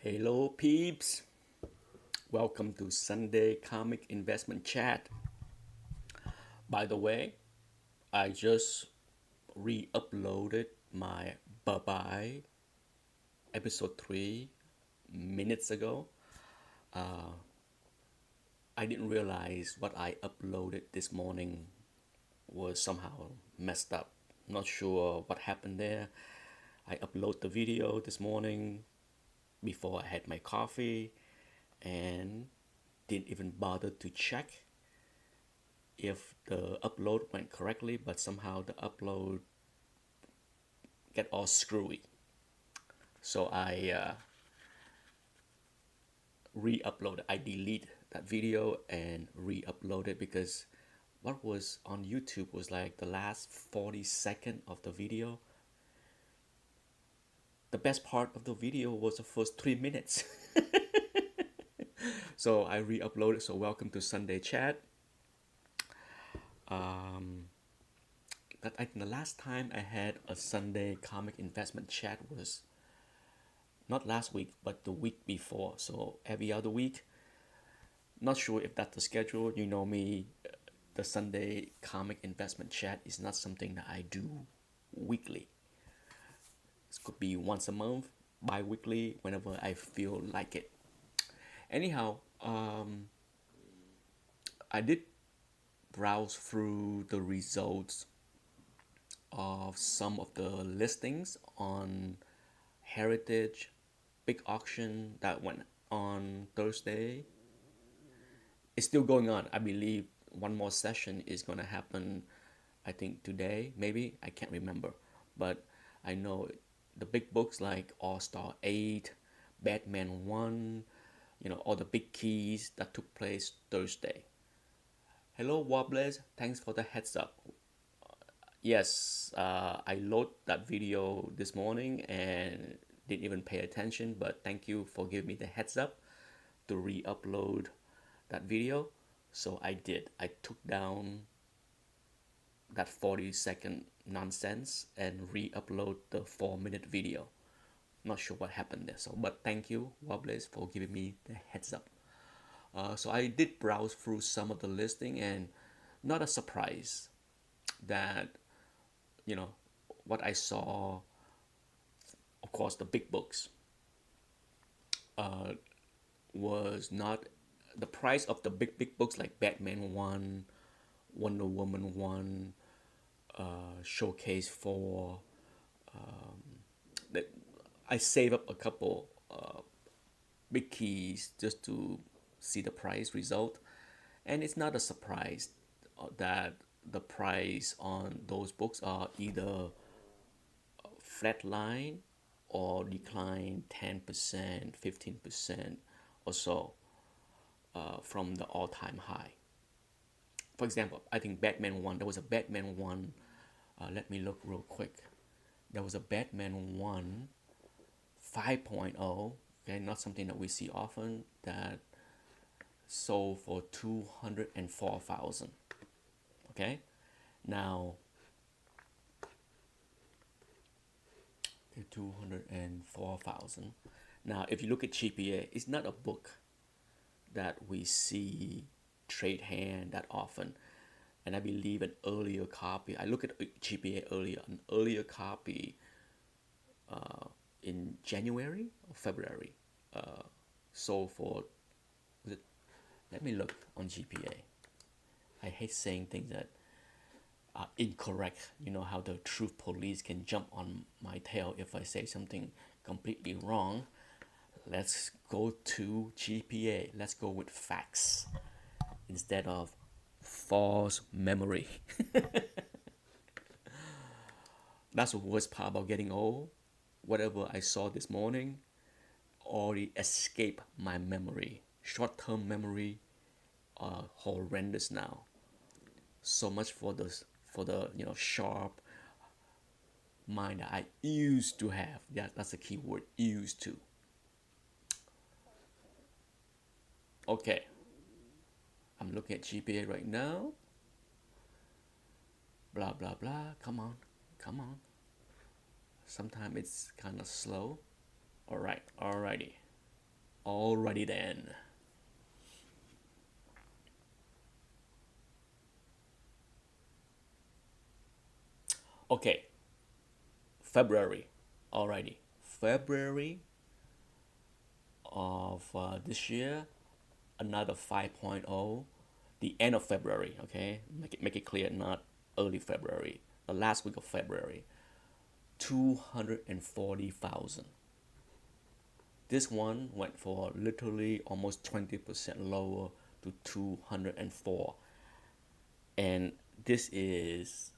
Hello, peeps. Welcome to Sunday Comic Investment Chat. By the way, I just re uploaded my Bye Bye episode 3 minutes ago. I didn't realize what I uploaded this morning was somehow messed up. Not sure what happened there. I uploaded the video this morning before I had my coffee and didn't even bother to check if the upload went correctly, but somehow the upload get all screwy. So I re-uploaded. I delete that video and re-upload it because what was on YouTube was like the last 40 seconds of the video. The best part of the video was the first 3 minutes. So I re-uploaded. So welcome to Sunday Chat. That I think the last time I had a Sunday comic investment chat was not last week, but the week before. So every other week. Not sure if that's the schedule. You know me, the Sunday comic investment chat is not something that I do weekly. This could be once a month, bi weekly, whenever I feel like it. Anyhow, I did browse through the results of some of the listings on Heritage big auction that went on Thursday. It's still going on. I believe one more session is going to happen, I think today, maybe. I can't remember. But I know the big books like All Star 8, Batman 1, all the big keys that took place Thursday. Hello, Wobblers. Thanks for the heads up. Yes, I load that video this morning and didn't even pay attention, but thank you for giving me the heads up to re-upload that video. So I did. I took down that 40-second nonsense and re-upload the 4-minute video. Not sure what happened there. So, but thank you, Wobblers, for giving me the heads up. So I did browse through some of the listing, and not a surprise that you know what I saw. Of course, the big books was not the price of the big books like Batman 1, Wonder Woman 1, Showcase 4. That I save up a couple big keys just to see the price result, and it's not a surprise that the price on those books are either flat line or decline 10%, 15% or so from the all-time high. For example, I think Batman 1, there was a Batman 1, let me look real quick. There was a Batman 1 5.0, okay, not something that we see often, that sold for 204,000. Okay, now 204,000. Now, if you look at GPA, it's not a book that we see trade hand that often. And I believe an earlier copy, I look at GPA earlier, an earlier copy in January or February sold for, was it, let me look on GPA. I hate saying things that are incorrect. You know how the truth police can jump on my tail if I say something completely wrong. Let's go to GPA. Let's go with facts instead of false memory. That's the worst part about getting old. Whatever I saw this morning already escaped my memory. Short-term memory are horrendous now. So much for the sharp mind that I used to have. Yeah, that's the key word, used to. Okay, I'm looking at GPA right now. Blah blah blah. Come on, come on. Sometimes it's kind of slow. All right, alrighty. Alrighty then. Okay, February. Alrighty. February of this year, another 5.0. The end of February, okay? Make it clear, not early February. The last week of February, 240,000. This one went for literally almost 20% lower to 204. And this is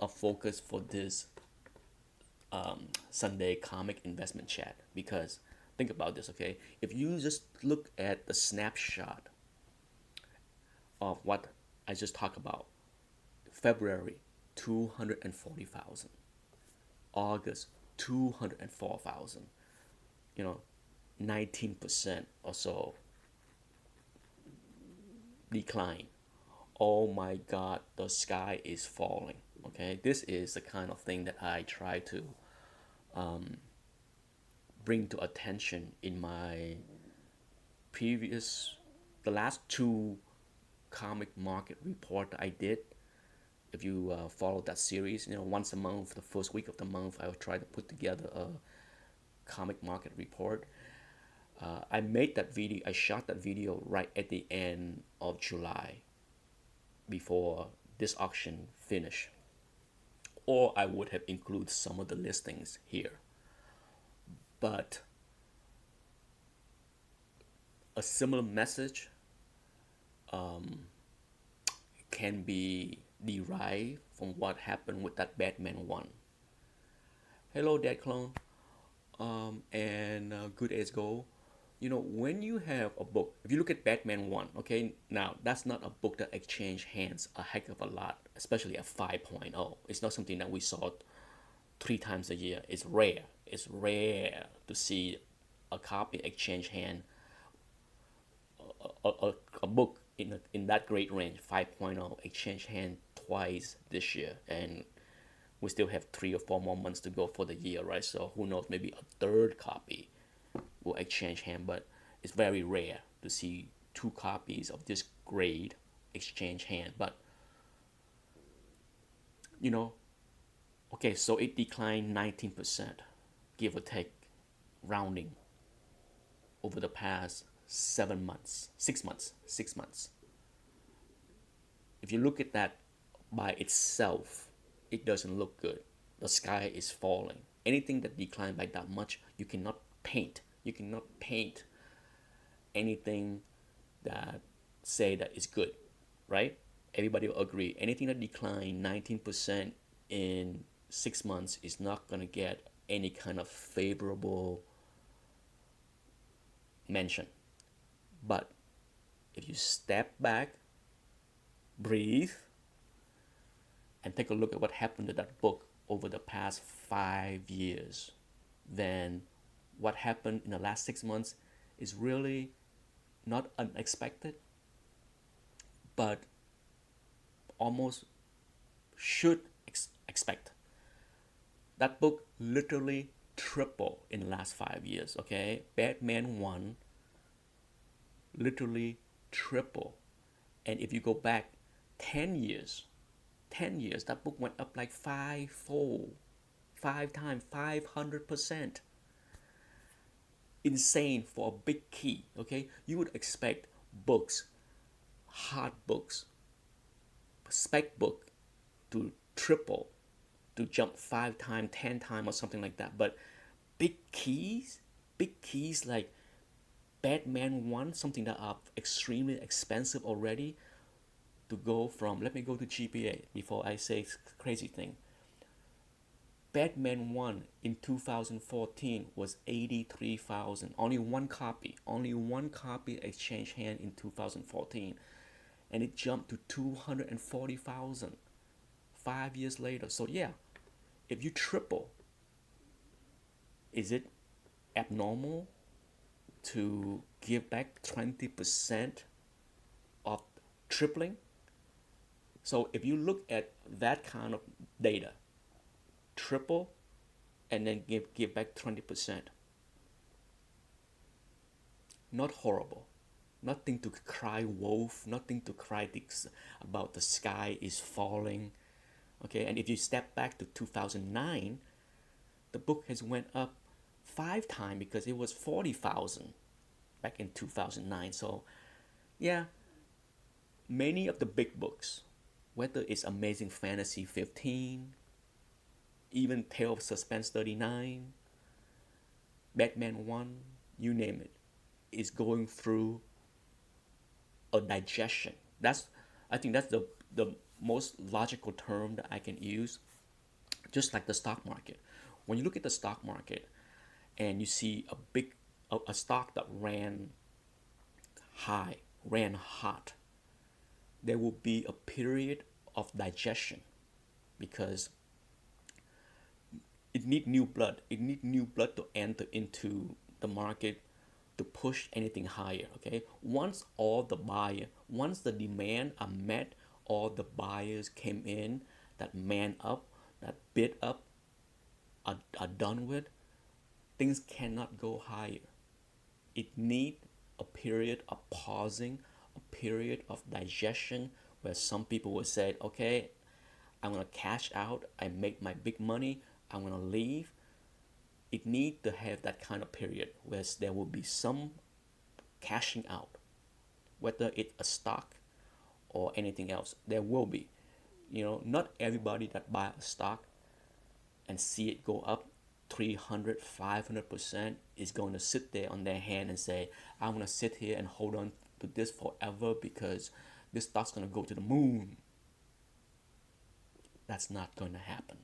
a focus for this Sunday comic investment chat, because think about this, okay? If you just look at the snapshot of what I just talked about, February 240,000, August 204,000, 19% or so decline. Oh my God, the sky is falling. Okay, this is the kind of thing that I try to bring to attention in my previous, the last two comic market report I did. If you follow that series, once a month, the first week of the month, I will try to put together a comic market report. I made that video, I shot that video right at the end of July before this auction finished. Or I would have included some of the listings here. But a similar message can be derived from what happened with that Batman one. Hello, Dad Clone, and Good As Go. When you have a book, if you look at Batman 1, okay, now that's not a book that exchange hands a heck of a lot, especially at 5.0. It's not something that we saw three times a year. It's rare. It's rare to see a copy exchange hand, a book in that great range, 5.0, exchange hand twice this year. And we still have 3 or 4 more months to go for the year, right? So who knows, maybe a third copy will exchange hand, but it's very rare to see two copies of this grade exchange hand. But okay, so it declined 19%, give or take, rounding, over the past 7 months, 6 months, 6 months. If you look at that by itself, it doesn't look good. The sky is falling. Anything that declined by that much, you cannot paint. You cannot paint anything that say that is good, right? Everybody will agree. Anything that declined 19% in 6 months is not going to get any kind of favorable mention. But if you step back, breathe, and take a look at what happened to that book over the past 5 years, then what happened in the last 6 months is really not unexpected, but almost should expect. That book literally tripled in the last 5 years, okay? Batman 1 literally triple. And if you go back 10 years, 10 years, that book went up like five-fold, 5 times, 500%. Insane for a big key, okay? You would expect books, hard books, spec book to triple, to jump 5 times, 10 times, or something like that. But big keys like Batman 1, something that are extremely expensive already, to go from, let me go to GPA before I say crazy thing. Batman 1 in 2014 was 83,000. Only one copy exchanged hand in 2014. And it jumped to 240,000 5 years later. So yeah, if you triple, is it abnormal to give back 20% of tripling? So if you look at that kind of data, triple and then give back 20%, not horrible. Nothing to cry wolf, nothing to cry about the sky is falling. Okay, and if you step back to 2009, the book has went up 5 times because it was 40,000 back in 2009. So yeah, many of the big books, whether it's Amazing Fantasy 15, even Tale of Suspense 39, Batman 1, you name it, is going through a digestion. I think that's the most logical term that I can use. Just like the stock market, when you look at the stock market and you see a stock that ran high, ran hot, there will be a period of digestion because it need new blood. It need new blood to enter into the market to push anything higher. Okay, once the demand are met, all the buyers came in, that man up, that bid up, are done with, things cannot go higher. It need a period of pausing, a period of digestion where some people will say, okay, I'm gonna cash out, I make my big money, I'm gonna leave. It need to have that kind of period where there will be some cashing out, whether it's a stock or anything else. There will be. Not everybody that buy a stock and see it go up 300, 500% is going to sit there on their hand and say, I'm going to sit here and hold on to this forever because this stock's going to go to the moon. That's not going to happen.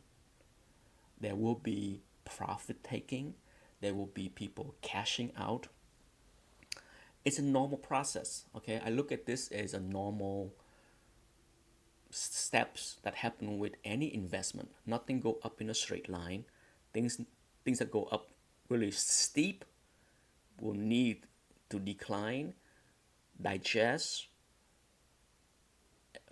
There will be profit taking, there will be people cashing out. It's a normal process. Okay, I look at this as a normal steps that happen with any investment. Nothing go up in a straight line. Things that go up really steep will need to decline, digest,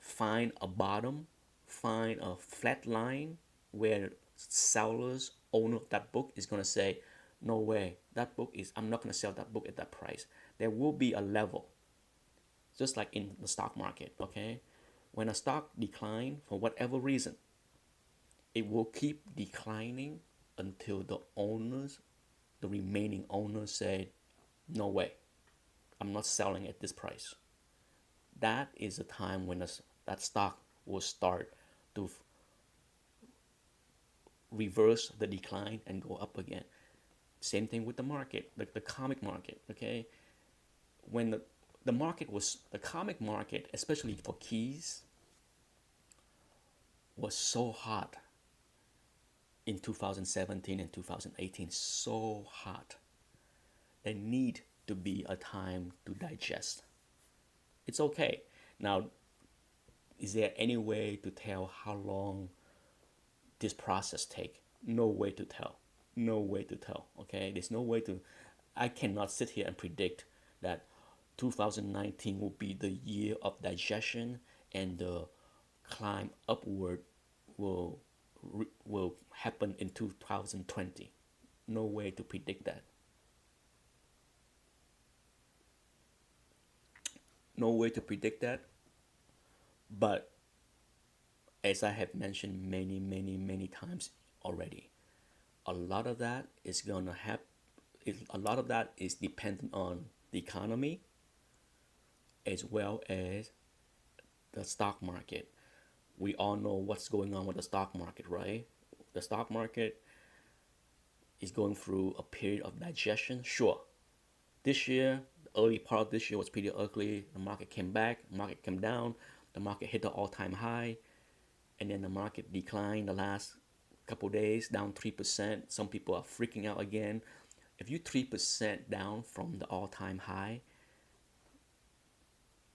find a bottom, find a flat line where sellers, owner of that book is going to say, no way, I'm not going to sell that book at that price. There will be a level, just like in the stock market. Okay, when a stock decline for whatever reason, it will keep declining until the remaining owners say, no way, I'm not selling at this price. That is a time when that stock will start to reverse the decline and go up again. Same thing with the market, the comic market. Okay, when the comic market, especially for keys, was so hot in 2017 and 2018, so hot. There need to be a time to digest. It's okay. Now, is there any way to tell how long this process take? No way to tell. No way to tell. Okay, there's no way to. I cannot sit here and predict that 2019 will be the year of digestion and the climb upward will will happen in 2020. No way to predict that. No way to predict that. But as I have mentioned many, many, many times already, a lot of that is gonna have. A lot of that is dependent on the economy as well as the stock market. We all know what's going on with the stock market, right? The stock market is going through a period of digestion. Sure, this year, the early part of this year was pretty ugly. The market came back, the market came down, the market hit the all-time high, and then the market declined the last couple days, down 3%. Some people are freaking out again. If you 3% down from the all-time high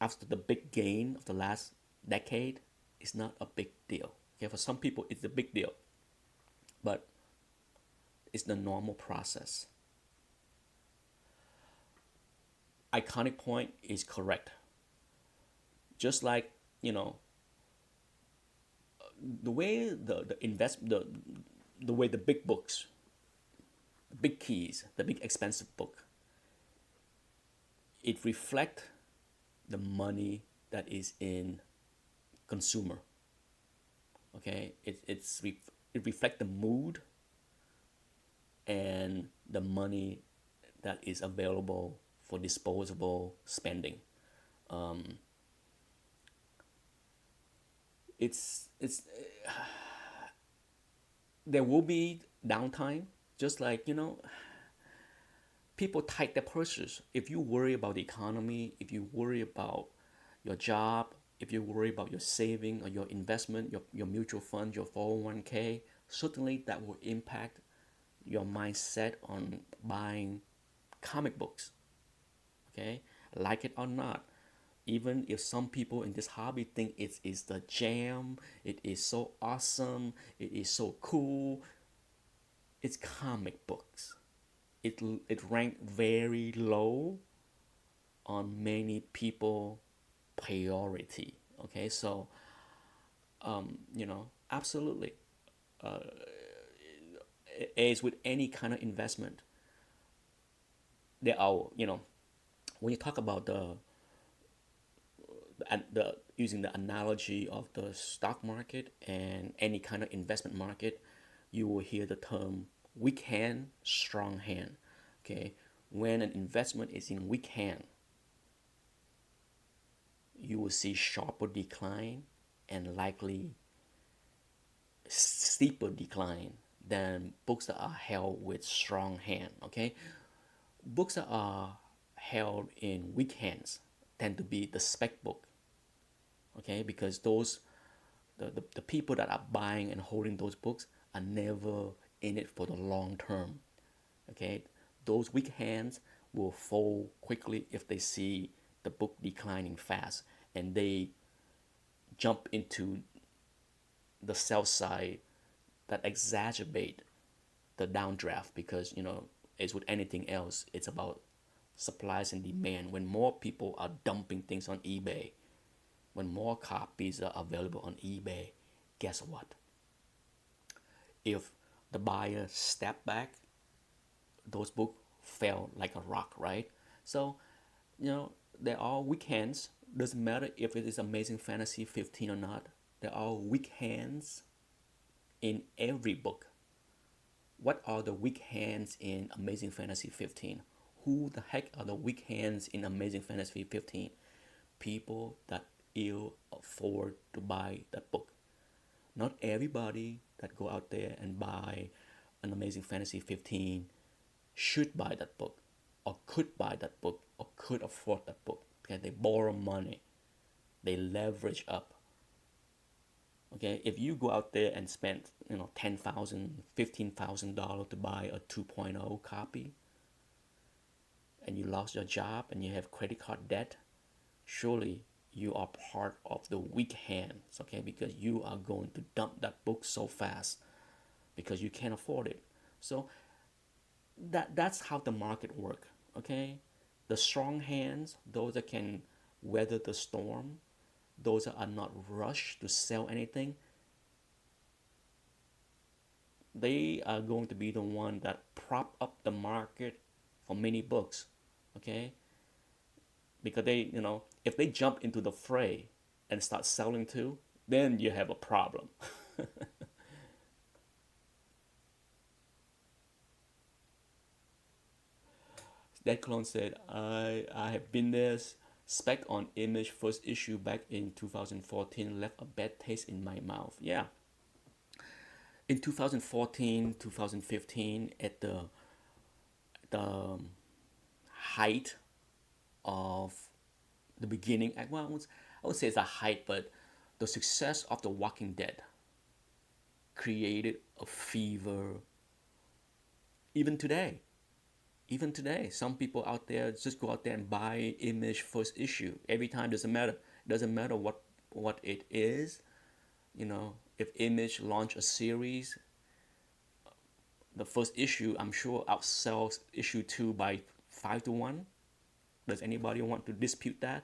after the big gain of the last decade, it's not a big deal. Okay, for some people it's a big deal, but it's the normal process. Iconic point is correct. Just like, the way the way the big books, the big keys, the big expensive book, it reflects the money that is in consumer. Okay, it reflects the mood and the money that is available for disposable spending. Um, it's there will be downtime, just like people tight their purses. If you worry about the economy, if you worry about your job, if you worry about your saving or your investment, your mutual fund, your 401k, certainly that will impact your mindset on buying comic books. Okay, like it or not, even if some people in this hobby think it is the jam, it is so awesome, it is so cool, it's comic books. It ranked very low on many people priority. Okay, so absolutely, as with any kind of investment, there are when you talk about the using the analogy of the stock market and any kind of investment market, you will hear the term weak hand, strong hand. Okay, when an investment is in weak hand, you will see sharper decline and likely steeper decline than books that are held with strong hand. Okay, books that are held in weak hands tend to be the spec book. Okay, because the people that are buying and holding those books are never in it for the long term. Okay, those weak hands will fold quickly if they see the book declining fast, and they jump into the sell side that exacerbate the downdraft, because as with anything else, it's about supplies and demand. When more people are dumping things on eBay, when more copies are available on eBay, guess what? If the buyer step back, those books fell like a rock, right? So, there are weekends. Doesn't matter if it is Amazing Fantasy 15 or not. There are weak hands in every book. What are the weak hands in Amazing Fantasy 15? Who the heck are the weak hands in Amazing Fantasy 15? People that ill afford to buy that book. Not everybody that go out there and buy an Amazing Fantasy 15 should buy that book, or could buy that book, or could afford that book. Okay, they borrow money, they leverage up. Okay, if you go out there and spend $10,000, $15,000 to buy a 2.0 copy, and you lost your job and you have credit card debt, surely you are part of the weak hands. Okay, because you are going to dump that book so fast because you can't afford it. So that's how the market work. Okay, the strong hands, those that can weather the storm, those that are not rushed to sell anything, they are going to be the one that prop up the market for many books. Okay, because if they jump into the fray and start selling too, then you have a problem. That clone said, I have been there. Spec on Image first issue back in 2014 left a bad taste in my mouth. Yeah. In 2014, 2015, at the height of the beginning, well, I would say it's a height, but the success of The Walking Dead created a fever. Even today, even today, some people out there just go out there and buy Image first issue every time. Doesn't matter what it is. If Image launch a series, the first issue I'm sure outsells issue 2 by 5 to 1. Does anybody want to dispute that?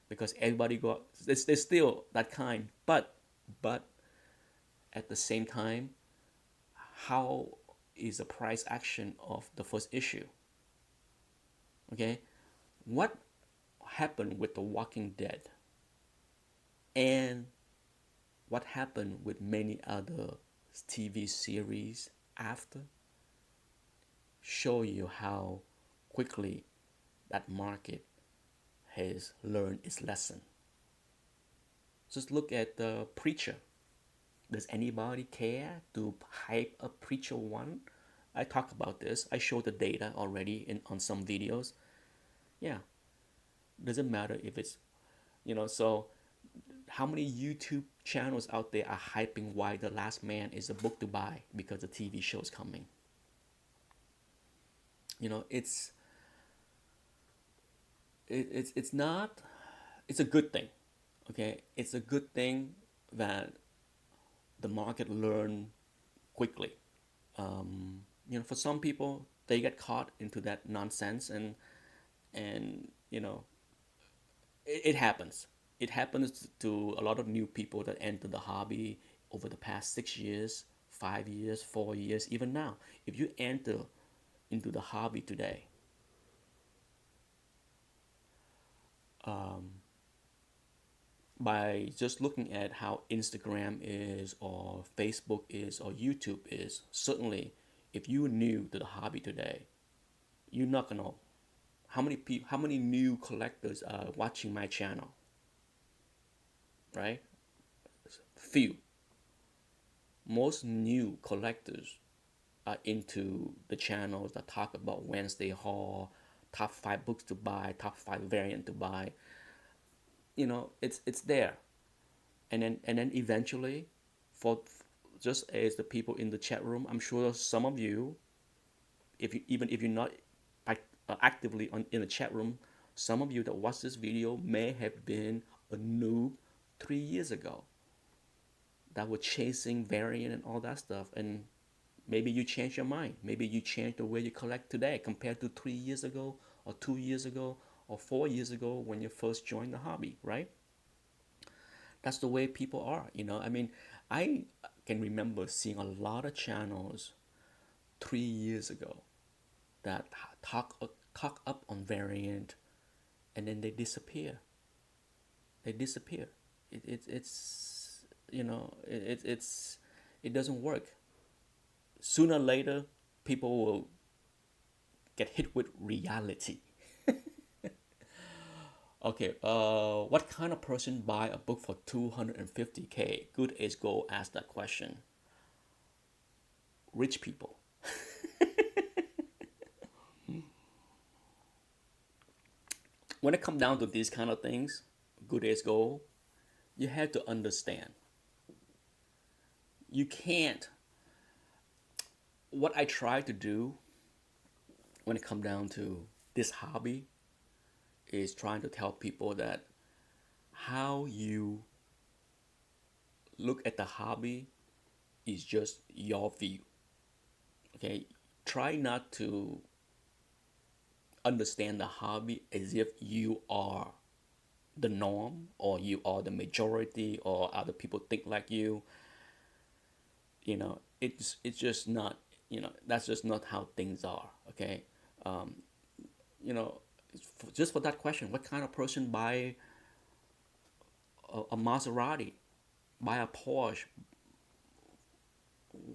Because everybody got there's still that kind, but at the same time, how is the price action of the first issue? Okay, What happened with The Walking Dead and what happened with many other TV series after show you how quickly that market has learned its lesson. Just look at the Preacher. Does anybody care to hype a Preacher 1? I talk about this. I show the data already on some videos. Yeah, doesn't matter if it's, so how many YouTube channels out there are hyping why The Last Man is a book to buy because the TV show is coming? It's it's not. It's a good thing. Okay, it's a good thing that the market learn quickly. For some people, they get caught into that nonsense, and it happens. It happens to a lot of new people that enter the hobby over the past 6 years, 5 years, 4 years, even now. If you enter into the hobby today, by just looking at how Instagram is, or Facebook is, or YouTube is, certainly, if you are new to the hobby today, you're not gonna know how many new collectors are watching my channel, right? Few. Most new collectors are into the channels that talk about Wednesday haul, top 5 books to buy, top 5 variant to buy. It's there, and then eventually, for just as the people in the chat room, I'm sure some of you, if you even if you're not actively in the chat room, some of you that watch this video may have been a noob 3 years ago that were chasing variant and all that stuff, and maybe you change your mind. Maybe you change the way you collect today compared to 3 years ago, or 2 years ago, or 4 years ago when you first joined the hobby, right? That's the way people are. I mean, I can remember seeing a lot of channels 3 years ago that talk up on variant, and then they disappear. They disappear. It's it doesn't work. Sooner or later, people will get hit with reality. Okay, what kind of person buy a book for 250K? Good as gold asked that question. Rich people. When it comes down to these kind of things, good as gold, you have to understand. You can't. What I try to do when it comes down to this hobby is trying to tell people that how you look at the hobby is just your view. Okay, try not to understand the hobby as if you are the norm, or you are the majority, or other people think like you. It's just not. That's just not how things are. Okay. um, you know just for that question, what kind of person buy a Maserati, buy a Porsche?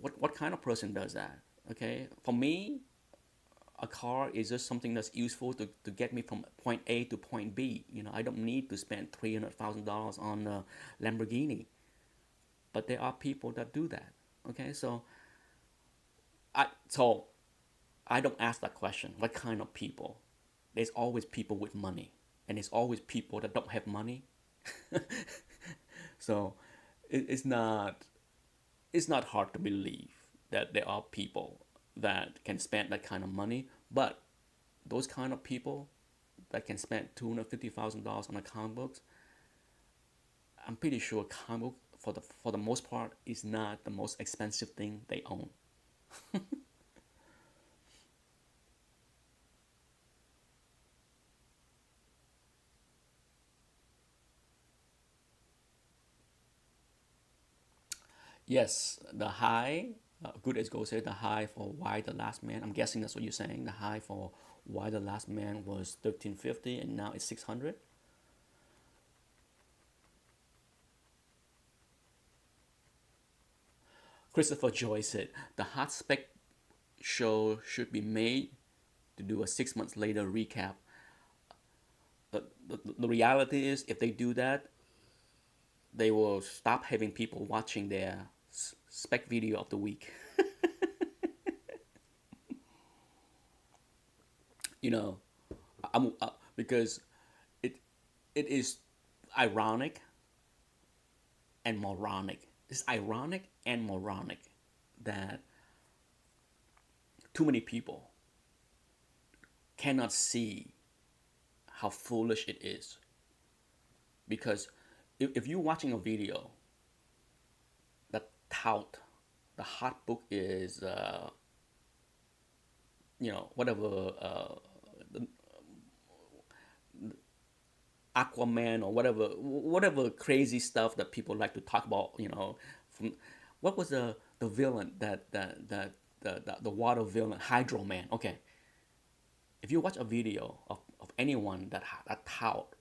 What kind of person does that? Okay, for me, a car is just something that's useful to get me from point A to point B. I don't need to spend $300,000 on a Lamborghini, but there are people that do that. Okay, so I don't ask that question. What kind of people? There's always people with money, and there's always people that don't have money. So it's not hard to believe that there are people that can spend that kind of money, but those kind of people that can spend $250,000 on a comic books, I'm pretty sure comic book for the most part is not the most expensive thing they own. Yes, the high Good as gold said the high for Why the Last Man. I'm guessing that's what you're saying. The high for Why the Last Man was 1350, and now it's 600. Christopher Joy said the hot spec show should be made to do a 6 months later recap. The reality is, if they do that, they will stop having people watching their spec video of the week. you know, because it it is ironic and moronic. It's ironic and moronic that too many people cannot see how foolish it is. Because if you're watching a video that tout the hot book is, whatever, Aquaman or whatever crazy stuff that people like to talk about, from what was the villain the water villain, Hydro Man. Okay, if you watch a video of anyone that tout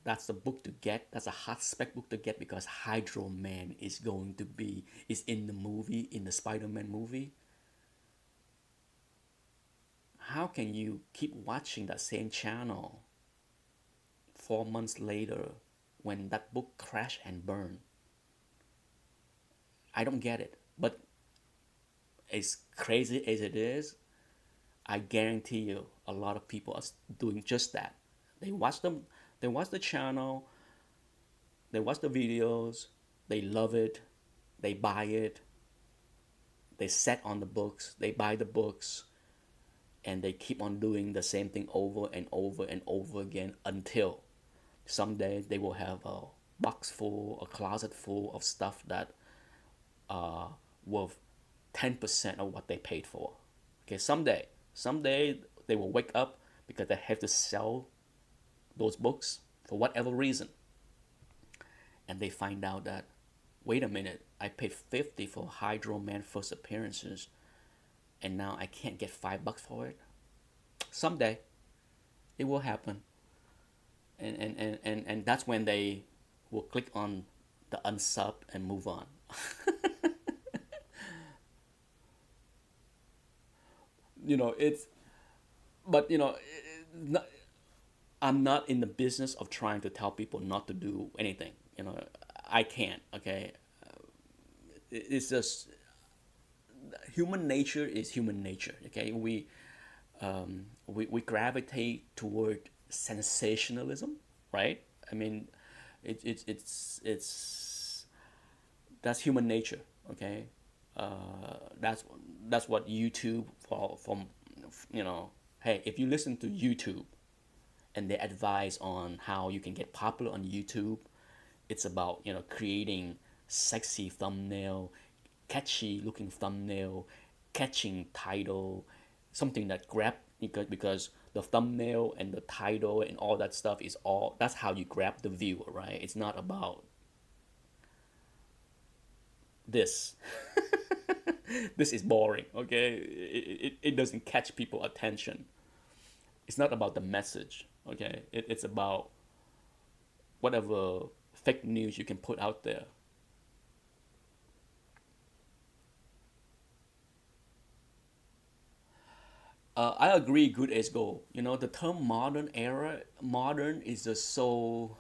that's the book to get, that's a hot spec book to get because Hydro Man is in the movie, in the Spider-Man movie, how can you keep watching that same channel 4 months later when that book crashed and burned? I don't get it. But as crazy as it is, I guarantee you a lot of people are doing just that. They watch the channel, they watch the videos, they love it, they buy it, they set on the books, they buy the books, and they keep on doing the same thing over and over and over again until someday they will have a box full, a closet full of stuff that are worth 10% of what they paid for. Okay, someday they will wake up because they have to sell those books for whatever reason, and they find out that, wait a minute, I paid 50 for Hydro Man first appearances, and now I can't get $5 for it. Someday it will happen, and that's when they will click on the unsub and move on. It's, but I'm not in the business of trying to tell people not to do anything. I can't. Okay, it's just human nature is human nature. Okay, we gravitate toward sensationalism, right? I mean, it's that's human nature. Okay, that's what YouTube from Hey, if you listen to YouTube and they advise on how you can get popular on YouTube, it's about creating sexy thumbnail, catchy looking thumbnail, catching title, something that grab, because the thumbnail and the title and all that stuff is all, that's how you grab the viewer, right? It's not about this. This is boring. Okay, it doesn't catch people attention. It's not about the message. Okay, it's about whatever fake news you can put out there. I agree, good as gold. The term modern is just so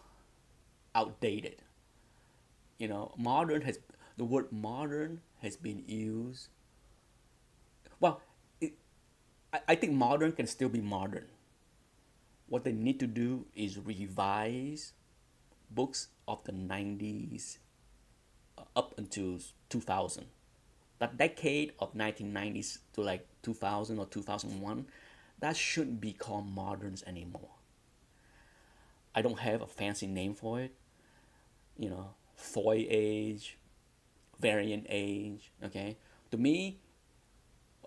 outdated. Modern has the word modern has been used. Well, I think modern can still be modern. What they need to do is revise books of the 90s up until 2000. That decade of 1990s to like 2000 or 2001, that shouldn't be called moderns anymore. I don't have a fancy name for it. Foy age, variant age. Okay, to me,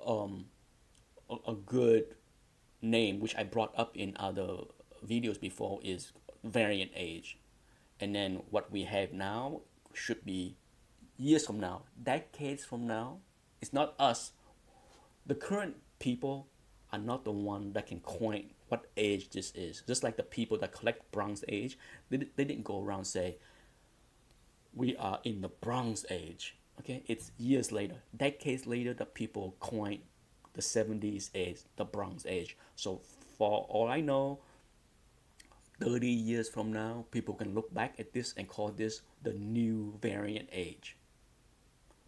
a good name which I brought up in other videos before is variant age, and then what we have now should be years from now, decades from now, It's not us. The current people are not the one that can coin what age this is. Just like the people that collect Bronze Age, they didn't go around say we are in the Bronze Age. Okay, it's years later, decades later, that people coin the 70s age, the Bronze Age. So for all I know, 30 years from now, people can look back at this and call this the new variant age.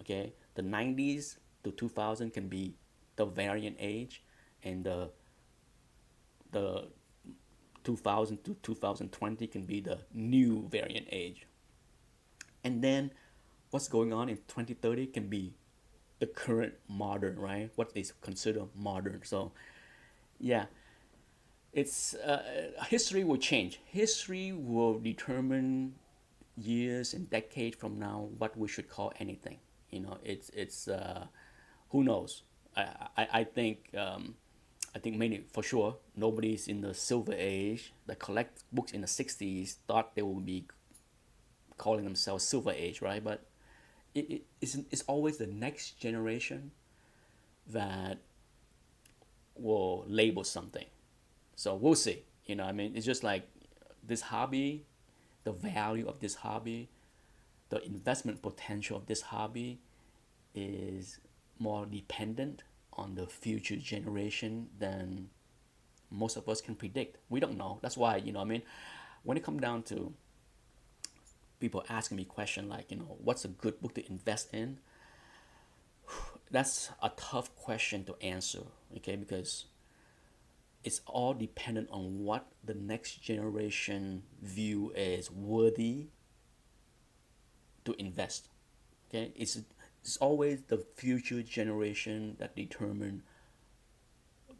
Okay, the 90s to 2000 can be the variant age, and the 2000 to 2020 can be the new variant age. And then what's going on in 2030 can be the current modern, right? What is considered modern. So yeah, it's history will change. History will determine years and decades from now what we should call anything. It's who knows. I think I think many for sure nobody's in the silver age that collect books in the 60s thought they would be calling themselves silver age, right? But it's always the next generation that will label something. So we'll see. I mean, it's just like this hobby, the value of this hobby, the investment potential of this hobby is more dependent on the future generation than most of us can predict. We don't know. That's why, I mean, when it comes down to people asking me questions like, what's a good book to invest in? That's a tough question to answer, okay? Because it's all dependent on what the next generation view is worthy to invest. Okay, it's always the future generation that determine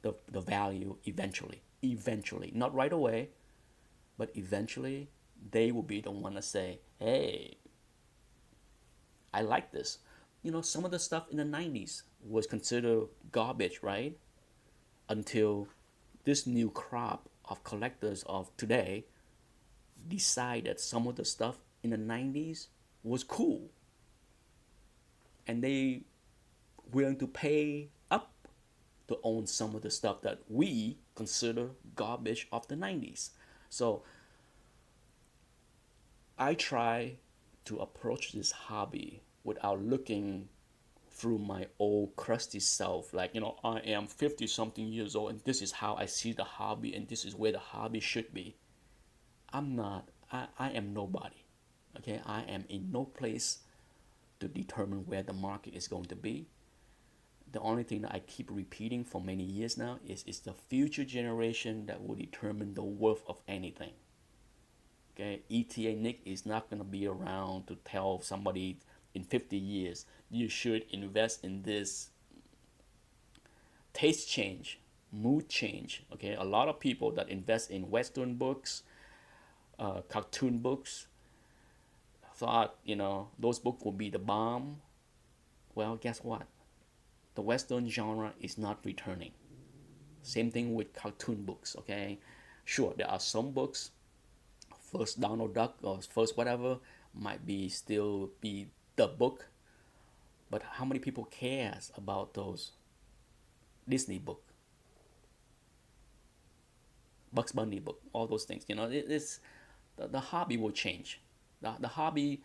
the value eventually. Eventually, not right away, but eventually they will be the one to say, "Hey, I like this." Some of the stuff in the 90s was considered garbage, right? Until this new crop of collectors of today decide that some of the stuff in the 90s was cool, and they willing to pay up to own some of the stuff that we consider garbage of the 90s. So I try to approach this hobby without looking through my old crusty self, like, I am 50 something years old and this is how I see the hobby and this is where the hobby should be. I'm not. I am nobody. Okay, I am in no place to determine where the market is going to be. The only thing that I keep repeating for many years now is it's the future generation that will determine the worth of anything. Okay, ETA Nick is not going to be around to tell somebody in 50 years you should invest in this. Taste change, mood change. Okay, a lot of people that invest in Western books, cartoon books, thought those books will be the bomb. Well, guess what? The Western genre is not returning. Same thing with cartoon books. Okay, sure there are some books, first Donald Duck or first whatever, might be still be the book, but how many people cares about those Disney book, Bugs Bunny book, all those things? It's the hobby will change. The hobby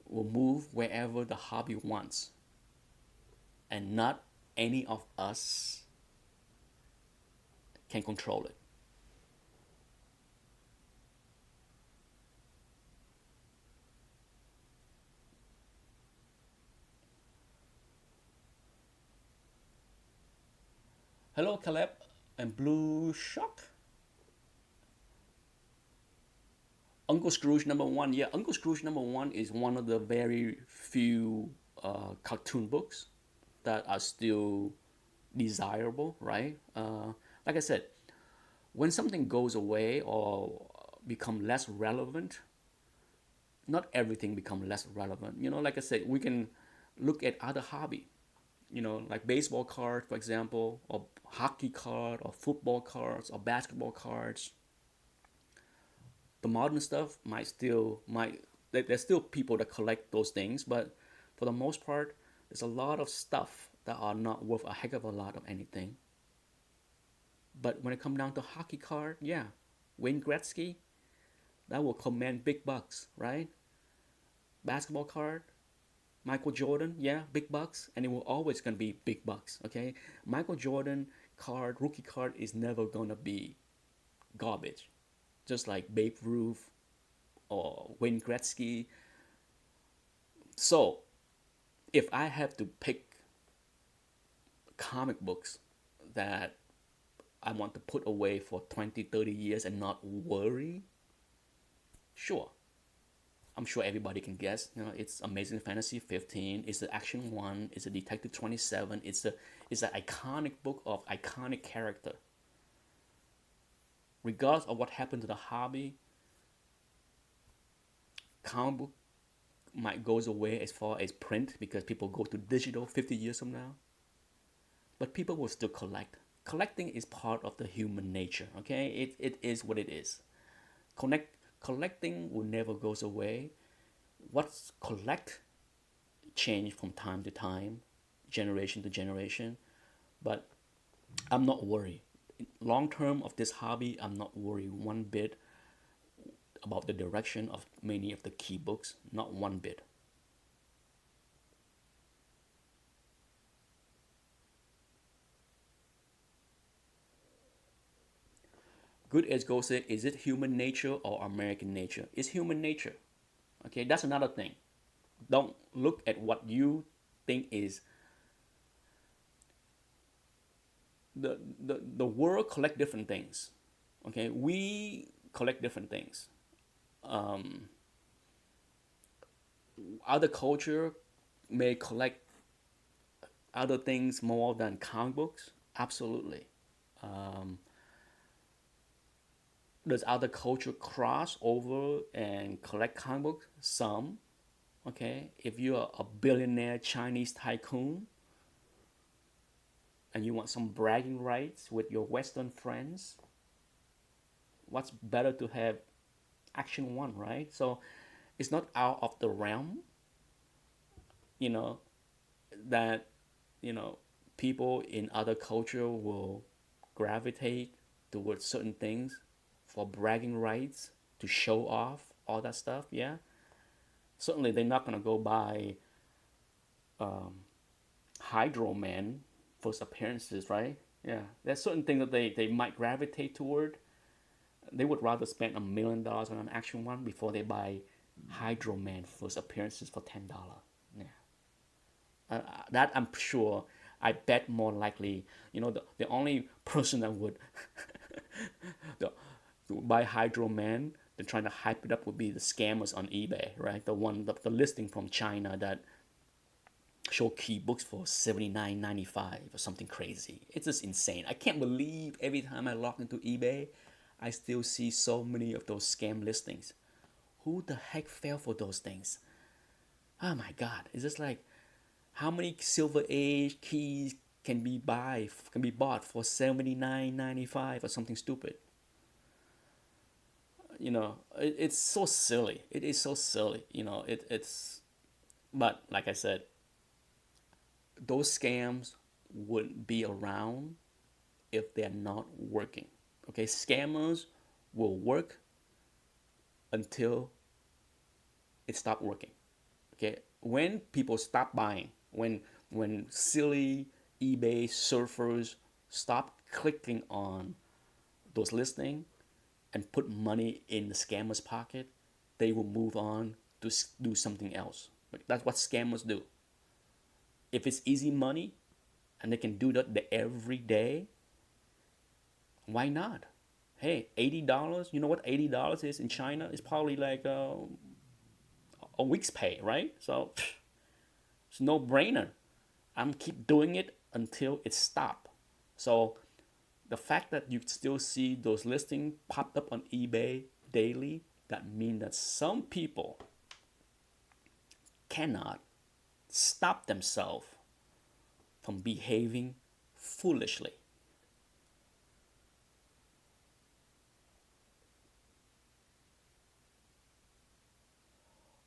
will move wherever the hobby wants, and not any of us can control it. Hello, Caleb and Blue Shock. Uncle Scrooge number one. Yeah, Uncle Scrooge number one is one of the very few cartoon books that are still desirable, right? Like I said, when something goes away or become less relevant, not everything become less relevant. Like I said, we can look at other hobby, like baseball cards, for example, or hockey card, or football cards, or basketball cards. The modern stuff might there's still people that collect those things, but for the most part, there's a lot of stuff that are not worth a heck of a lot of anything. But when it comes down to hockey card, yeah, Wayne Gretzky, that will command big bucks, right? Basketball card, Michael Jordan, yeah, big bucks, and it will always gonna be big bucks. Okay, Michael Jordan card, rookie card is never gonna be garbage, just like Babe Ruth or Wayne Gretzky. So if I have to pick comic books that I want to put away for 20, 30 years and not worry, sure. I'm sure everybody can guess. You know, it's Amazing Fantasy 15. It's the Action One. It's a Detective 27. It's an iconic book of iconic character. Regardless of what happened to the hobby, comic book might goes away as far as print because people go to digital 50 years from now. But people will still collect. Collecting is part of the human nature. Okay, it is what it is. Collecting will never goes away. What's collect change from time to time, generation to generation. But I'm not worried. Long term of this hobby, I'm not worried one bit about the direction of many of the key books. Not one bit. Good as goes said, is it human nature or American nature? It's human nature. Okay, that's another thing. Don't look at what you think is the world collect different things. Okay, we collect different things. Other culture may collect other things more than comic books. Absolutely. Does other culture cross over and collect comic books? Some. Okay, if you're a billionaire Chinese tycoon and you want some bragging rights with your Western friends, what's better to have Action One, right? So it's not out of the realm, you know, that you know people in other culture will gravitate towards certain things for bragging rights to show off all that stuff. Yeah, certainly they're not gonna go buy Hydro Man first appearances, right? Yeah, there's certain things that they might gravitate toward. They would rather spend $1 million on an Action One before they buy Hydro Man first appearances for $10. Yeah, that I'm sure. I bet more likely, the only person that would the, to buy Hydro Man, they're trying to hype it up would be the scammers on eBay, right? The listing from China that show key books for 79.95 or something crazy. It's just insane. I can't believe every time I log into eBay, I still see so many of those scam listings. Who the heck fell for those things? Oh my god! It's just like how many Silver Age keys can be bought for 79.95 or something stupid. It's so silly. It is so silly. It's but like I said, those scams wouldn't be around if they're not working. Okay, scammers will work until it stops working. Okay, when people stop buying, when silly eBay surfers stop clicking on those listings and put money in the scammer's pocket, they will move on to do something else. That's what scammers do. If it's easy money and they can do that every day, why not? Hey, $80. You know what $80 is in China? It's probably like a week's pay, right? So it's no brainer. I'm keep doing it until it stop. So the fact that you still see those listings popped up on eBay daily, that means that some people cannot stop themselves from behaving foolishly.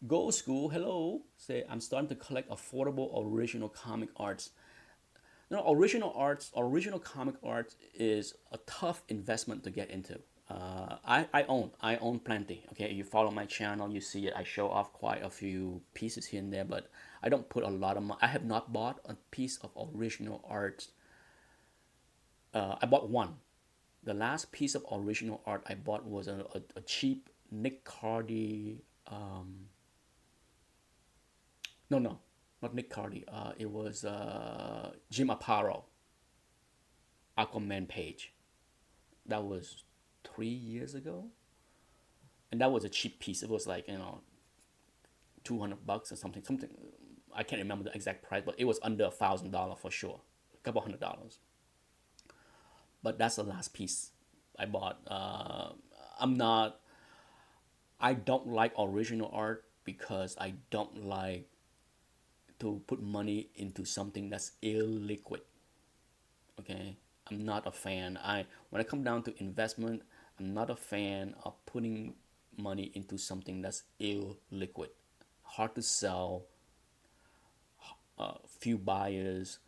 Go School, hello. Say, I'm starting to collect affordable original comic arts. Original arts, original comic art is a tough investment to get into. I own plenty. Okay, you follow my channel, you see it. I show off quite a few pieces here and there, but I don't put a lot of money. I have not bought a piece of original art. I bought one. The last piece of original art I bought was a cheap Nick Cardy. No, no, not Nick Cardy. It was Jim Aparo Aquaman page. That was 3 years ago, and that was a cheap piece. It was like 200 bucks or something. Something I can't remember the exact price, but it was under $1,000 for sure. A couple $100. But that's the last piece I bought. I'm not. I don't like original art because I don't like to put money into something that's illiquid. Okay, I'm not a fan. When I come down to investment, I'm not a fan of putting money into something that's illiquid, hard to sell, few buyers,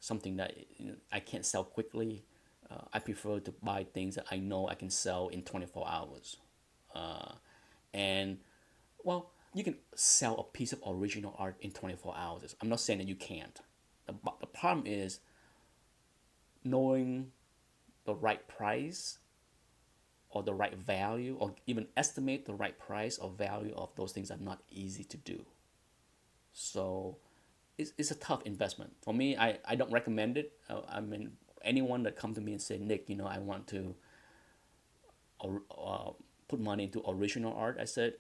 something that I can't sell quickly. I prefer to buy things that I know I can sell in 24 hours. And well, you can sell a piece of original art in 24 hours. I'm not saying that you can't. The problem is knowing the right price or the right value or even estimate the right price or value of those things are not easy to do. So it's a tough investment. For me, I don't recommend it. I mean, anyone that come to me and say, Nick, I want to uh, put money into original art, I said,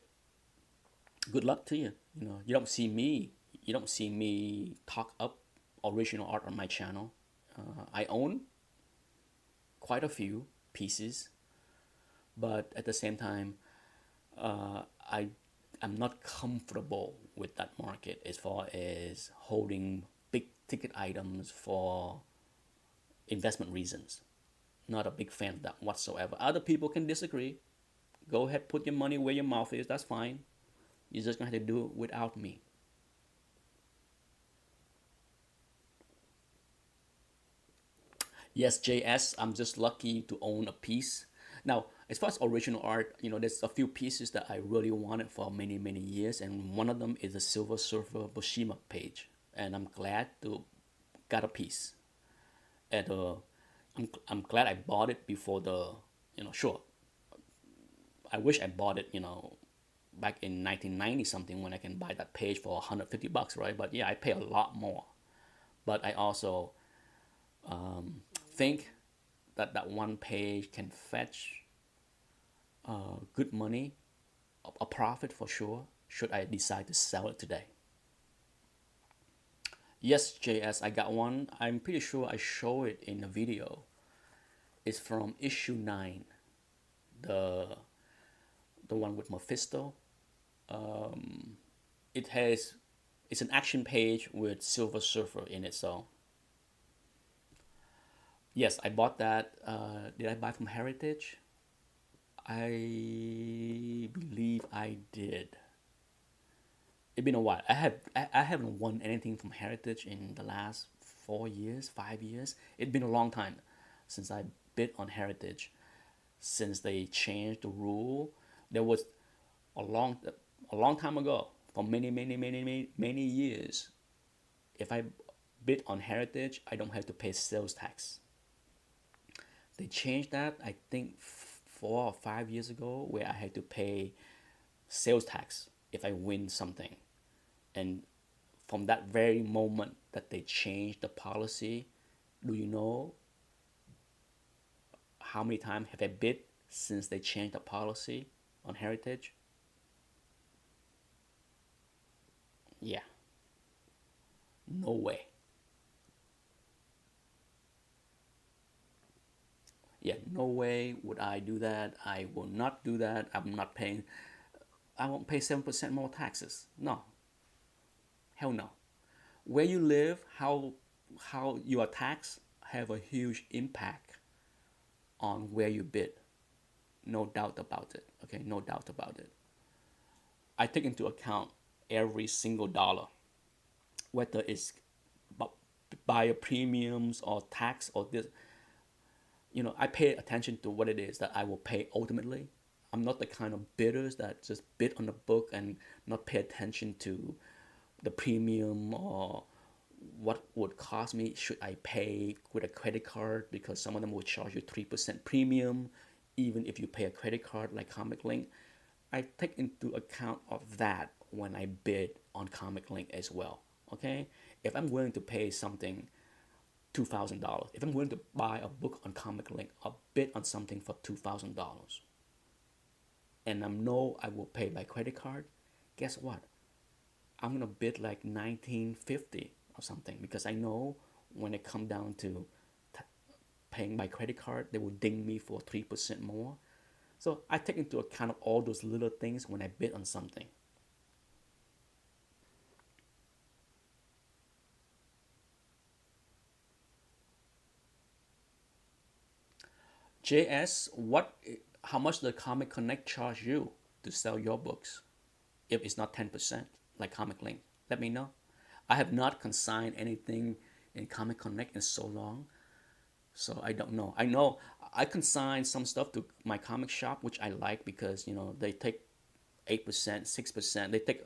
good luck to you. You don't see me talk up original art on my channel. I own quite a few pieces, but at the same time, I I'm not comfortable with that market as far as holding big ticket items for investment reasons. Not a big fan of that whatsoever. Other people can disagree. Go ahead, put your money where your mouth is. That's fine. You're just gonna have to do it without me. Yes, JS, I'm just lucky to own a piece. Now, as far as original art, there's a few pieces that I really wanted for many, many years, and one of them is the Silver Surfer Bushima page, and I'm glad to got a piece. And I'm glad I bought it before sure, I wish I bought it, back in 1990 something when I can buy that page for 150 bucks, right? But yeah, I pay a lot more. But I also think that that one page can fetch good money, a profit for sure, should I decide to sell it today. Yes, JS, I got one. I'm pretty sure I show it in a video. It's from issue 9, the the one with Mephisto. It has it's an action page with Silver Surfer in it. So yes, I bought that. Did I buy from Heritage? I believe I did. It's been a while. I haven't won anything from Heritage in the last 4 years, 5 years. It's been a long time since I bid on Heritage. Since they changed the rule, there was a long a long time ago, for many years. If I bid on Heritage, I don't have to pay sales tax. They changed that, I think, 4 or 5 years ago, where I had to pay sales tax if I win something. And from that very moment that they changed the policy, do you know how many times have I bid since they changed the policy on Heritage? Yeah, no way. Yeah, no way would I do that. I will not do that. I won't pay 7% more taxes. No, hell no. Where you live, how you are taxed have a huge impact on where you bid. No doubt about it. Okay, no doubt about it. I take into account every single dollar, whether it's buyer premiums or tax or this. I pay attention to what it is that I will pay ultimately. I'm not the kind of bidders that just bid on the book and not pay attention to the premium or what would cost me should I pay with a credit card, because some of them will charge you 3% premium even if you pay a credit card like Comic Link. I take into account of that when I bid on Comic Link as well. Okay, if I'm willing to pay something $2,000, if I'm willing to buy a book on Comic Link, I'll bid on something for $2,000, and I know I will pay by credit card. Guess what? I'm gonna bid like 1950 or something, because I know when it come down to t- paying by credit card, they will ding me for 3% more. So I take into account of all those little things when I bid on something. JS, how much does Comic Connect charge you to sell your books if it's not 10% like Comic Link? Let me know. I have not consigned anything in Comic Connect in so long, so I don't know. I know I consign some stuff to my comic shop, which I like because they take 8%, 6%. They take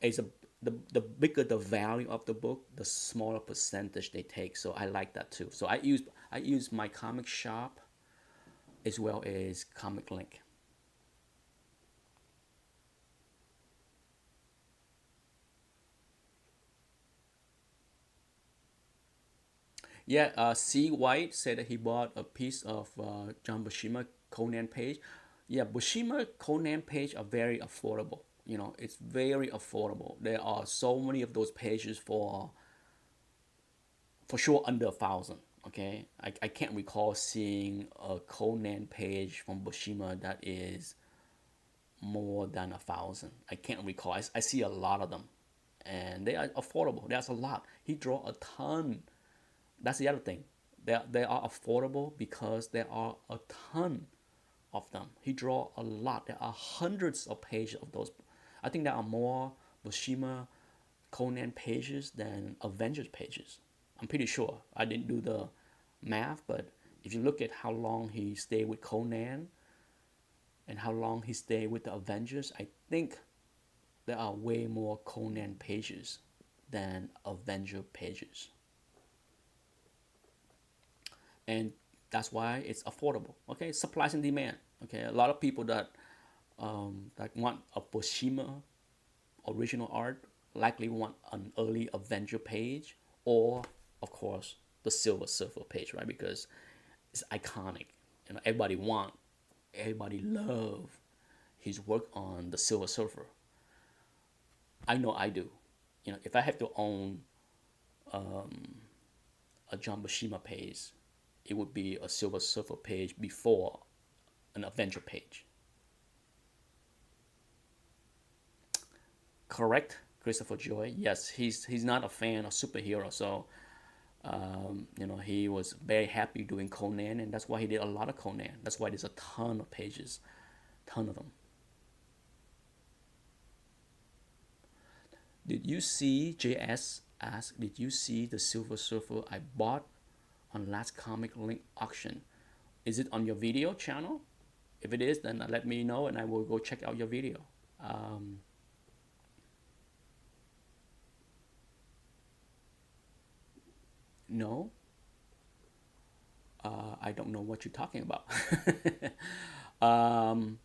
is a the bigger the value of the book, the smaller percentage they take. So I like that too. So I use my comic shop as well as Comic Link. Yeah, C. White said that he bought a piece of John Buscema Conan page. Yeah, Buscema Conan page are very affordable. It's very affordable. There are so many of those pages for sure under 1,000. Okay, I can't recall seeing a Conan page from Buscema that is more than 1,000. I can't recall. I see a lot of them, and they are affordable. There's a lot. He draw a ton. That's the other thing. They are affordable because there are a ton of them. He draw a lot. There are hundreds of pages of those. I think there are more Buscema Conan pages than Avengers pages. I'm pretty sure. I didn't do the math, but if you look at how long he stayed with Conan and how long he stayed with the Avengers, I think there are way more Conan pages than Avenger pages. And that's why it's affordable. Okay, supplies and demand. Okay, a lot of people that want a Buscema original art likely want an early Avenger page, or of course the Silver Surfer page, right? Because it's iconic. Everybody love his work on the Silver Surfer. I know I do. If I have to own a John Buscema page, it would be a Silver Surfer page before an Avenger page. Correct, Christopher Joy. Yes, he's not a fan of superhero, so he was very happy doing Conan, and that's why he did a lot of Conan. That's why there's a ton of pages, ton of them. Did you see JS ask? Did you see the Silver Surfer I bought on last Comic Link auction? Is it on your video channel? If it is, then let me know and I will go check out your video. Um, no, I don't know what you're talking about. um,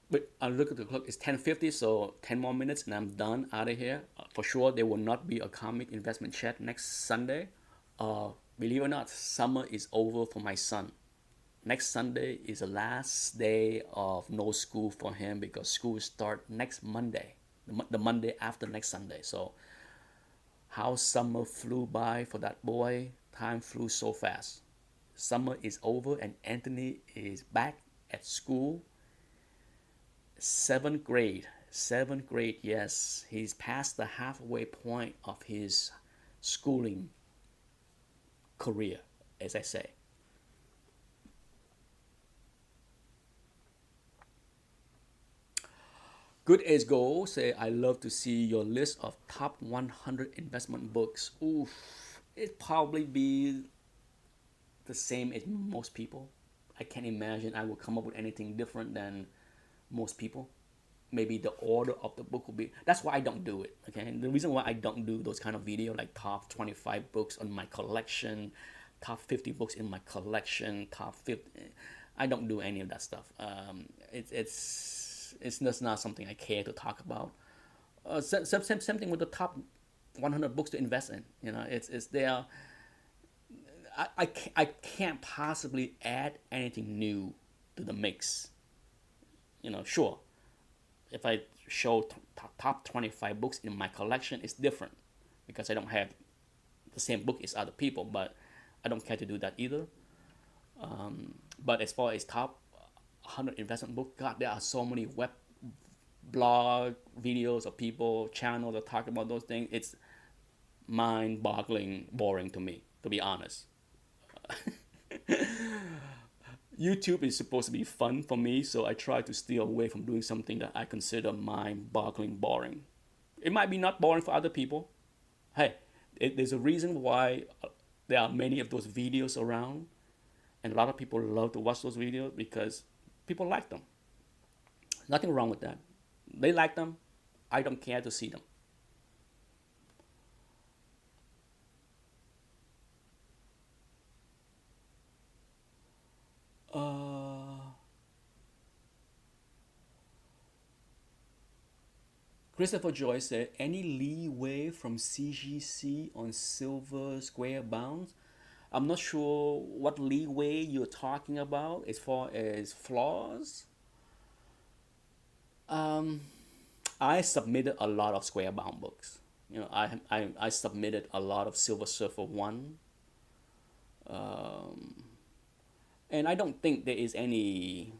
but I look at the clock. It's 10:50, so 10 more minutes, and I'm done out of here. For sure, there will not be a comic investment chat next Sunday. Believe it or not, summer is over for my son. Next Sunday is the last day of no school for him because school start next Monday, the Monday after next Sunday. So how summer flew by for that boy. Time flew so fast. Summer is over and Anthony is back at school. Seventh grade. Seventh grade, yes. He's past the halfway point of his schooling career, as I say. Good as Gold say, I love to see your list of top 100 investment books. Oof, it probably be the same as most people. I can't imagine I will come up with anything different than most people. Maybe the order of the book will be. That's why I don't do it. Okay, and the reason why I don't do those kind of video like top 25 books on my collection, top 50 books in my collection, top 50. I don't do any of that stuff. It's just not something I care to talk about. Same thing with the top 100 books to invest in. You know, it's there. I can't possibly add anything new to the mix. You know, sure, if I show top 25 books in my collection, it's different because I don't have the same book as other people, but I don't care to do that either. But as far as top 100 investment book, God, there are so many web blog videos of people, channels that talk about those things. It's mind-boggling, boring to me, to be honest. YouTube is supposed to be fun for me, so I try to steer away from doing something that I consider mind-boggling boring. It might be not boring for other people. Hey, there's a reason why there are many of those videos around, and a lot of people love to watch those videos because people like them. Nothing wrong with that. They like them. I don't care to see them. Uh, Christopher Joy said, any leeway from CGC on silver square bounds? I'm not sure what leeway you're talking about as far as flaws. I submitted a lot of square bound books. You know, I submitted a lot of Silver Surfer 1. And I don't think there is any.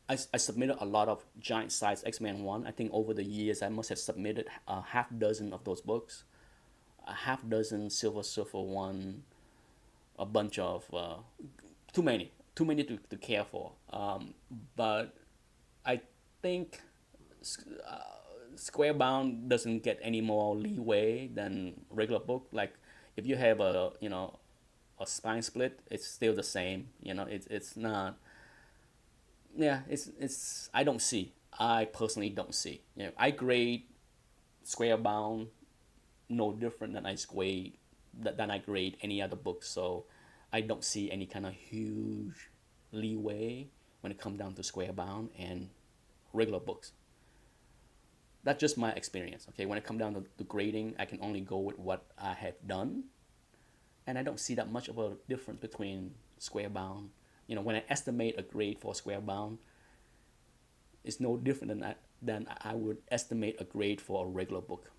I submitted a lot of giant size X-Men 1. I think over the years I must have submitted a half dozen of those books, a half dozen Silver Surfer 1, a bunch of too many to care for. But I think Squarebound doesn't get any more leeway than regular book. Like if you have a spine split, it's still the same. You know, it's not. Yeah, it's. I don't see. I personally don't see. You know, I grade Squarebound no different than I grade any other book. So I don't see any kind of huge leeway when it comes down to Squarebound and regular books. That's just my experience. Okay, when it comes down to grading, I can only go with what I have done, and I don't see that much of a difference between Squarebound. You know, when I estimate a grade for Squarebound, it's no different than I would estimate a grade for a regular book.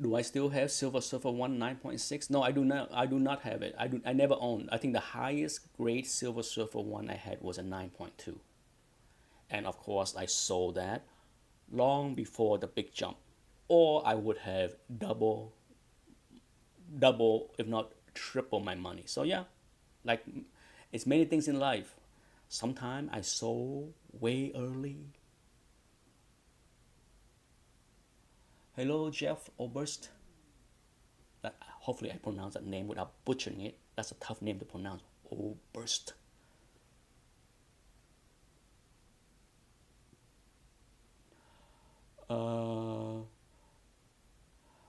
Do I still have Silver Surfer 1 9.6? No, I do not. I do not have it. I never owned. I think the highest grade Silver Surfer 1 I had was a 9.2. And of course, I sold that long before the big jump. Or I would have double, if not triple my money. So yeah, like it's many things in life. Sometimes I sold way early. Hello, Jeff Oberst. Hopefully I pronounce that name without butchering it. That's a tough name to pronounce. Oberst.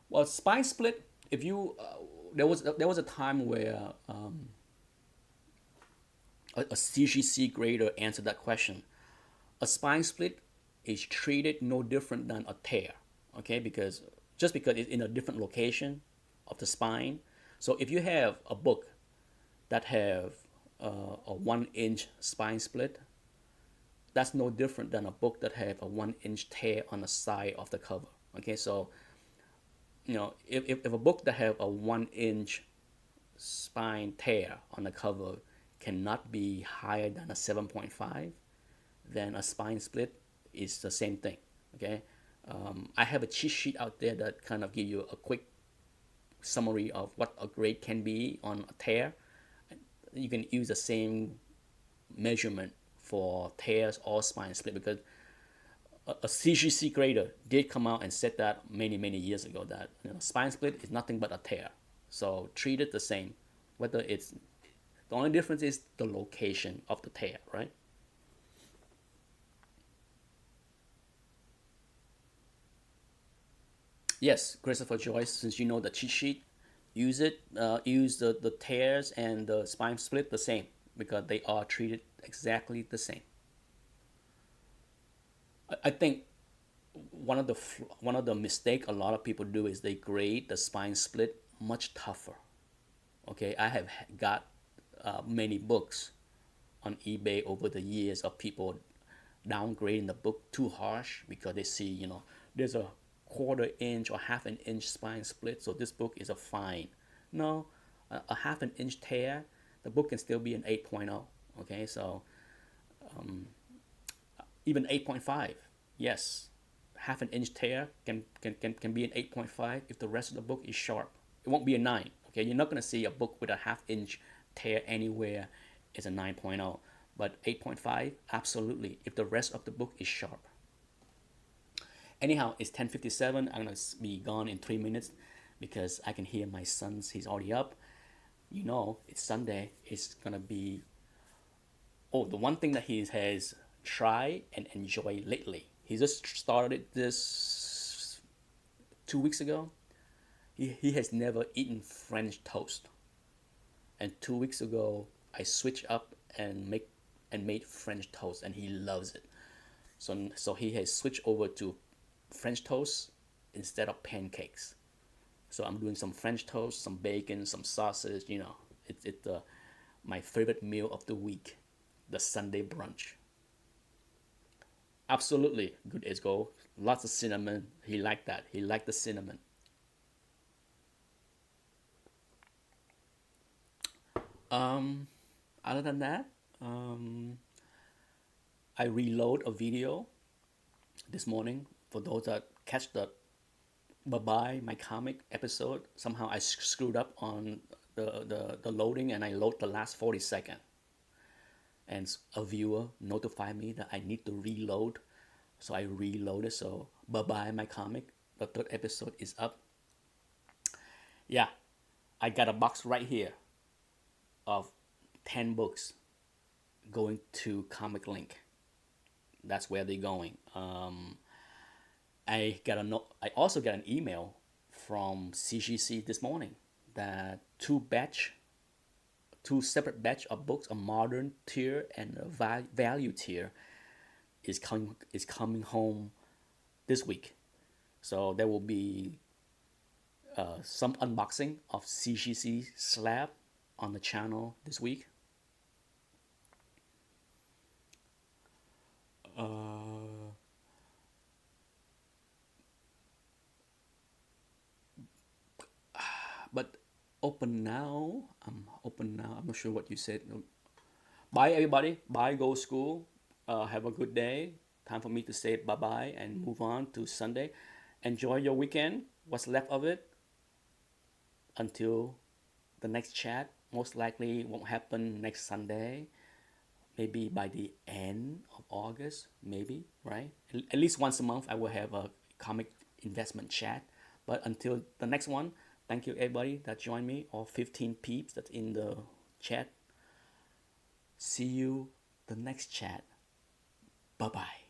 Well, spine split. If you there was a time where a CGC grader answered that question. A spine split is treated no different than a tear, okay? Because just because it's in a different location of the spine. So if you have a book that have a 1 inch spine split, that's no different than a book that have a 1 inch tear on the side of the cover. Okay, so if a book that have a 1 inch spine tear on the cover cannot be higher than a 7.5, then a spine split is the same thing. Okay, I have a cheat sheet out there that kind of give you a quick summary of what a grade can be on a tear. You can use the same measurement for tears or spine split, because a CGC grader did come out and said that many years ago, that spine split is nothing but a tear. So treat it the same, whether it's, the only difference is the location of the tear, right? Yes, Christopher Joyce, since you know the cheat sheet, use it. Use the tears and the spine split the same, because they are treated exactly the same. I think one of the mistake a lot of people do is they grade the spine split much tougher. Okay, I have got many books on eBay over the years of people downgrading the book too harsh because they see, there's a quarter inch or half an inch spine split, so this book is a fine. No, a half an inch tear, the book can still be an 8.0. Okay, so even 8.5, yes, half an inch tear can be an 8.5 if the rest of the book is sharp. It won't be a 9. Okay, you're not going to see a book with a half inch tear anywhere is a 9.0, but 8.5, absolutely, if the rest of the book is sharp. Anyhow, it's 10:57. I'm going to be gone in 3 minutes because I can hear my son's, he's already up. It's Sunday. It's going to be, oh, the one thing that he has tried and enjoyed lately. He just started this 2 weeks ago. He has never eaten French toast. And 2 weeks ago, I switched up and made French toast, and he loves it. So he has switched over to French toast instead of pancakes. So I'm doing some French toast, some bacon, some sausage. It's my favorite meal of the week, the Sunday brunch. Absolutely good as gold. Lots of cinnamon. He liked that. He liked the cinnamon. Um, Other than that, I reload a video this morning. For those that catch the Bye Bye My Comic episode, somehow I screwed up on the loading, and I load the last 40 seconds. And a viewer notified me that I need to reload. So I reloaded. So Bye Bye My Comic, the third episode is up. Yeah, I got a box right here of 10 books going to Comic Link. That's where they're going. I got a note. I also got an email from CGC this morning that two separate batch of books, a modern tier and a value tier, is coming home this week. So there will be some unboxing of CGC slab on the channel this week. Uh, but open now. I'm open now. I'm not sure what you said. Bye, everybody. Bye, go school. Have a good day. Time for me to say bye bye and move on to Sunday. Enjoy your weekend. What's left of it until the next chat. Most likely won't happen next Sunday. Maybe by the end of August, maybe, right? At least once a month, I will have a comic investment chat. But until the next one, thank you everybody that joined me, all 15 peeps that's in the chat. See you the next chat. Bye bye.